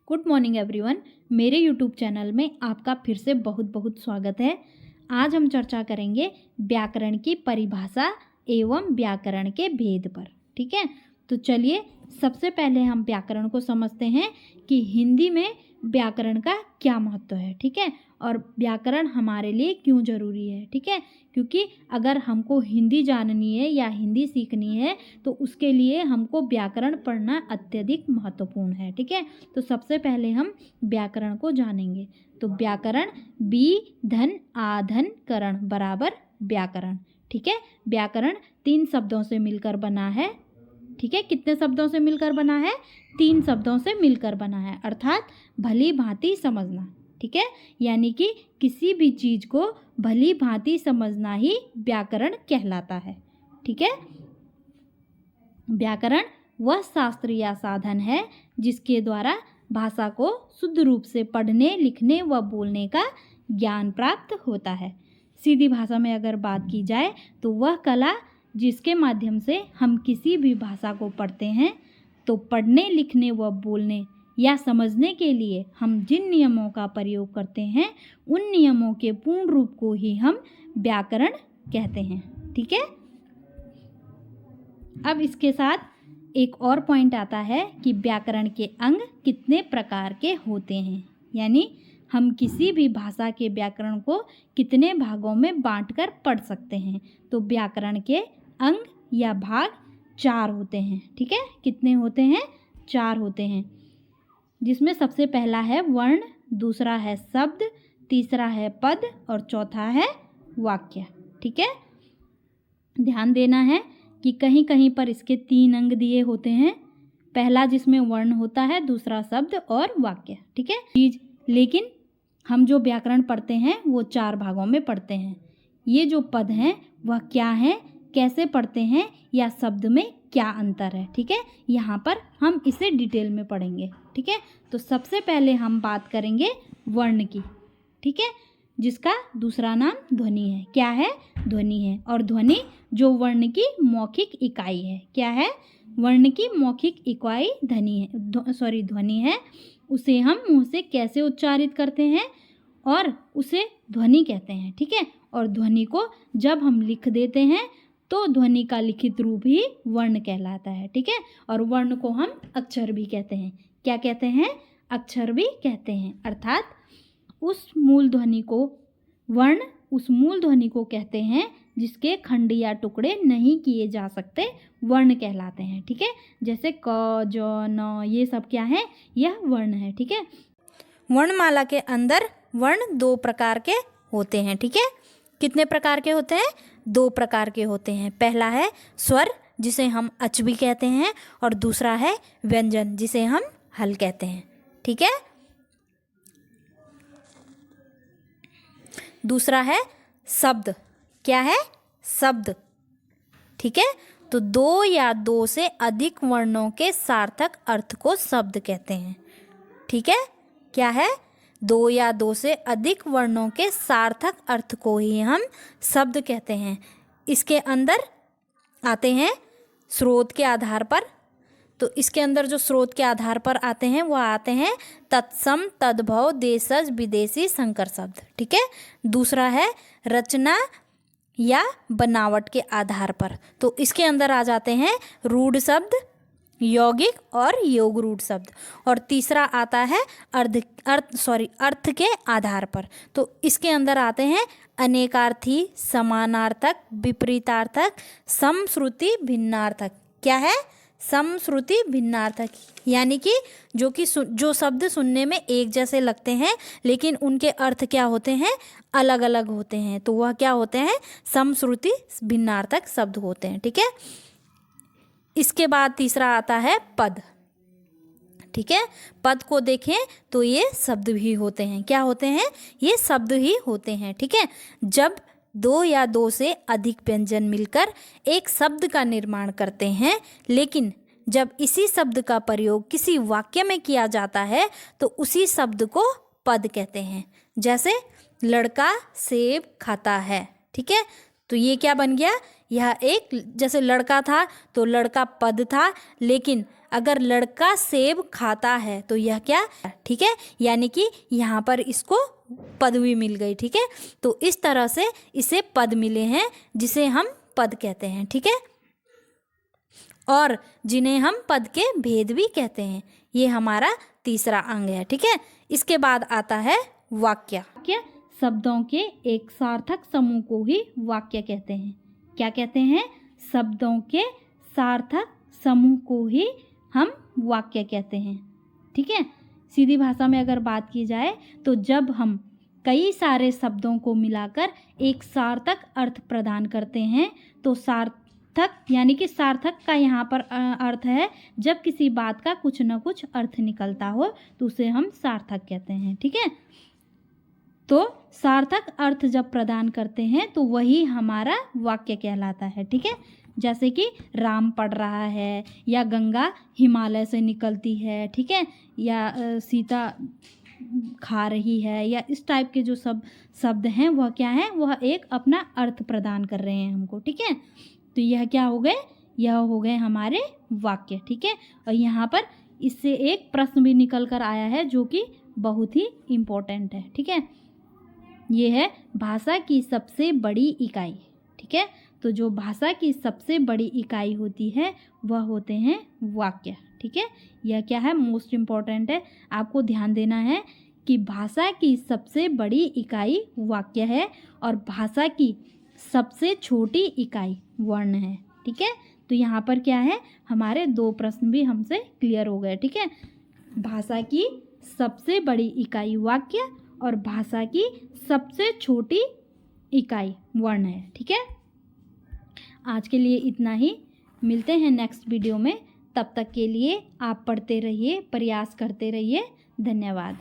Good morning everyone. मेरे YouTube channel में आपका फिर से बहुत बहुत स्वागत है। आज हम चर्चा करेंगे व्याकरण की परिभाषा एवं व्याकरण के भेद पर। ठीक है, तो चलिए सबसे पहले हम व्याकरण को समझते हैं कि हिंदी में व्याकरण का क्या महत्व है। ठीक है, और व्याकरण हमारे लिए क्यों ज़रूरी है। ठीक है, क्योंकि अगर हमको हिंदी जाननी है या हिंदी सीखनी है तो उसके लिए हमको व्याकरण पढ़ना अत्यधिक महत्वपूर्ण है। ठीक है, तो सबसे पहले हम व्याकरण को जानेंगे। तो व्याकरण बी धन आधन करण बराबर व्याकरण। ठीक है, व्याकरण 3 शब्दों से मिलकर बना है। ठीक है, कितने शब्दों से मिलकर बना है? 3 शब्दों से मिलकर बना है, अर्थात भली भांति समझना। ठीक है, यानी कि किसी भी चीज़ को भली भांति समझना ही व्याकरण कहलाता है। ठीक है, व्याकरण वह शास्त्र या साधन है जिसके द्वारा भाषा को शुद्ध रूप से पढ़ने, लिखने व बोलने का ज्ञान प्राप्त होता है। सीधी भाषा में अगर बात की जाए तो वह कला जिसके माध्यम से हम किसी भी भाषा को पढ़ते हैं, तो पढ़ने, लिखने व बोलने या समझने के लिए हम जिन नियमों का प्रयोग करते हैं उन नियमों के पूर्ण रूप को ही हम व्याकरण कहते हैं। ठीक है, अब इसके साथ एक और पॉइंट आता है कि व्याकरण के अंग कितने प्रकार के होते हैं, यानी हम किसी भी भाषा के व्याकरण को कितने भागों में बांटकर पढ़ सकते हैं। तो व्याकरण के अंग या भाग 4 होते हैं। ठीक है, कितने होते हैं? 4 होते हैं, जिसमें सबसे पहला है वर्ण, दूसरा है शब्द, तीसरा है पद और चौथा है वाक्य। ठीक है, ध्यान देना है कि कहीं कहीं पर इसके 3 अंग दिए होते हैं। पहला जिसमें वर्ण होता है, दूसरा शब्द और वाक्य। ठीक है, लेकिन हम जो व्याकरण पढ़ते हैं वो 4 भागों में पढ़ते हैं। ये जो पद हैं वह क्या हैं, कैसे पढ़ते हैं, या शब्द में क्या अंतर है। ठीक है, यहाँ पर हम इसे डिटेल में पढ़ेंगे। ठीक है, तो सबसे पहले हम बात करेंगे वर्ण की। ठीक है, जिसका दूसरा नाम ध्वनि है। क्या है? ध्वनि है। और ध्वनि जो वर्ण की मौखिक इकाई है। क्या है? वर्ण की मौखिक इकाई ध्वनि है, ध्वनि है। उसे हम मुंह से कैसे उच्चारित करते हैं और उसे ध्वनि कहते हैं। ठीक है, और ध्वनि को जब हम लिख देते हैं तो ध्वनि का लिखित रूप ही वर्ण कहलाता है। ठीक है, और वर्ण को हम अक्षर भी कहते हैं। क्या कहते हैं? अक्षर भी कहते हैं, अर्थात उस मूल ध्वनि को वर्ण उस मूल ध्वनि को कहते हैं जिसके खंड या टुकड़े नहीं किए जा सकते, वर्ण कहलाते हैं। ठीक है, जैसे क, ज, न, ये सब क्या है? यह वर्ण है। ठीक है, वर्णमाला के अंदर वर्ण 2 प्रकार के होते हैं। ठीक है, कितने प्रकार के होते हैं? 2 प्रकार के होते हैं। पहला है स्वर, जिसे हम अच भी कहते हैं, और दूसरा है व्यंजन, जिसे हम हल कहते हैं। ठीक है, दूसरा है शब्द। क्या है? शब्द। ठीक है, तो 2 या 2 से अधिक वर्णों के सार्थक अर्थ को शब्द कहते हैं। ठीक है, क्या है? 2 या 2 से अधिक वर्णों के सार्थक अर्थ को ही हम शब्द कहते हैं। इसके अंदर आते हैं स्रोत के आधार पर। तो इसके अंदर जो स्रोत के आधार पर आते हैं वह आते हैं तत्सम, तद्भव, देशज, विदेशी, संकर शब्द। ठीक है, दूसरा है रचना या बनावट के आधार पर। तो इसके अंदर आ जाते हैं रूढ़ शब्द, यौगिक और योग रूढ़ शब्द। और तीसरा आता है अर्थ के आधार पर। तो इसके अंदर आते हैं अनेकार्थी, समानार्थक, विपरीतार्थक, समश्रुति, भिन्नार्थक। क्या है? समश्रुति, भिन्नार्थक, यानी कि जो शब्द सुनने में एक जैसे लगते हैं लेकिन उनके अर्थ क्या होते हैं? अलग अलग होते हैं। तो वह क्या होते हैं? समश्रुति, भिन्नार्थक शब्द होते हैं। ठीक है, इसके बाद तीसरा आता है पद। ठीक है, पद को देखें तो ये शब्द ही होते हैं। क्या होते हैं? ये शब्द ही होते हैं। ठीक है, जब 2 या 2 से अधिक व्यंजन मिलकर एक शब्द का निर्माण करते हैं, लेकिन जब इसी शब्द का प्रयोग किसी वाक्य में किया जाता है तो उसी शब्द को पद कहते हैं। जैसे लड़का सेब खाता है। ठीक है, तो ये क्या बन गया? यह एक, जैसे लड़का था तो लड़का पद था, लेकिन अगर लड़का सेब खाता है तो यह क्या, ठीक है, यानी कि यहाँ पर इसको पदवी मिल गई, ठीक है। तो इस तरह से इसे पद मिले हैं जिसे हम पद कहते हैं, ठीक है, और जिन्हें हम पद के भेद भी कहते हैं। ये हमारा तीसरा अंग है, ठीक है। इसके बाद आता है वाक्य। वाक्य शब्दों के एक सार्थक समूह को ही वाक्य कहते हैं। क्या कहते हैं? शब्दों के सार्थक समूह को ही हम वाक्य कहते हैं, ठीक है। सीधी भाषा में अगर बात की जाए तो जब हम कई सारे शब्दों को मिलाकर एक सार्थक अर्थ प्रदान करते हैं तो सार्थक यानी कि सार्थक का यहाँ पर अर्थ है जब किसी बात का कुछ न कुछ अर्थ निकलता हो तो उसे हम सार्थक कहते हैं, ठीक है। तो सार्थक अर्थ जब प्रदान करते हैं तो वही हमारा वाक्य कहलाता है, ठीक है। जैसे कि राम पढ़ रहा है, या गंगा हिमालय से निकलती है, ठीक है, या सीता खा रही है, या इस टाइप के जो सब शब्द हैं वह क्या है, वह एक अपना अर्थ प्रदान कर रहे हैं हमको, ठीक है। तो यह क्या हो गए, यह हो गए हमारे वाक्य, ठीक है। और यहाँ पर इससे एक प्रश्न भी निकल कर आया है जो कि बहुत ही इम्पोर्टेंट है, ठीक है। ये है भाषा की सबसे बड़ी इकाई, ठीक है। तो जो भाषा की सबसे बड़ी इकाई होती है वह होते हैं वाक्य, ठीक है। यह क्या है, मोस्ट इम्पॉर्टेंट है, आपको ध्यान देना है कि भाषा की सबसे बड़ी इकाई वाक्य है और भाषा की सबसे छोटी इकाई वर्ण है, ठीक है। तो यहाँ पर क्या है, हमारे दो प्रश्न भी हमसे क्लियर हो गए, ठीक है। भाषा की सबसे बड़ी इकाई वाक्य और भाषा की सबसे छोटी इकाई वर्ण है, ठीक है। आज के लिए इतना ही, मिलते हैं नेक्स्ट वीडियो में। तब तक के लिए आप पढ़ते रहिए, प्रयास करते रहिए। धन्यवाद।